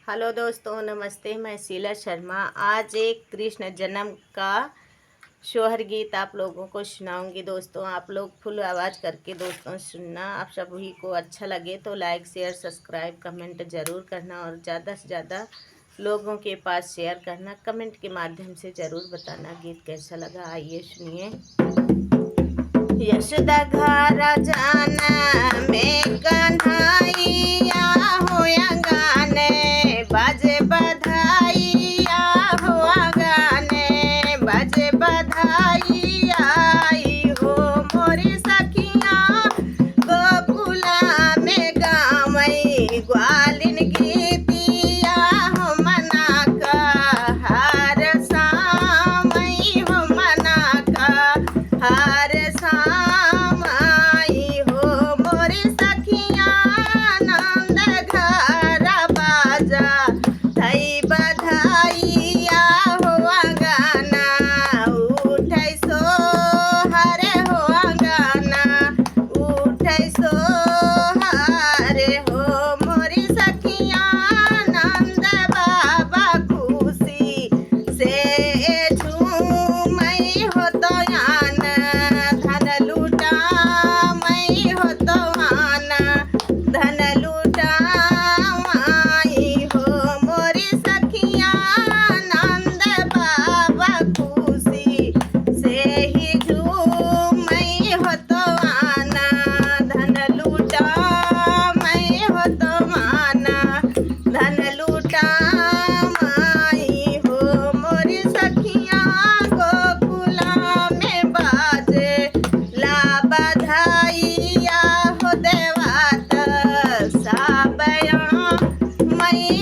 Hello दोस्तों, नमस्ते। मैं शीला शर्मा आज एक कृष्ण जन्म का सोहर गीत आप लोगों को सुनाऊंगी। दोस्तों, आप लोग फुल आवाज़ करके दोस्तों सुनना। आप सभी को अच्छा लगे तो लाइक शेयर सब्सक्राइब कमेंट ज़रूर करना और ज़्यादा से ज़्यादा लोगों के पास शेयर करना। कमेंट के माध्यम से ज़रूर बताना गीत कैसा लगा। आइए सुनिए। यशोदा घर जाना में कन्हैया होया गाने बाजे बधाइया हुआ गाने बाजे बधाइया आई हो मोरी सखिया गोकुला में गावई ग्वालिन गीतिया हो मना का हर सामई हो मना का हर सामाई हो मोरी सखिया नंद घर बाजा थई बधाइया हुआ गाना उठै सो हरे हुआ गाना उठै सो हरे हो मोरी सखिया नंद बाबा खुशी से झूमई हो तो धन लूटा मई हो तो धन लूटा माई हो मोरी सखिया नंद बाबा खुशी से ही झूमई हो तो धन लूटा मई हो तो धन लूटा माई हो मोरी सखिया गोकुला में बाजे ला बधाइया हो देवात साबया मई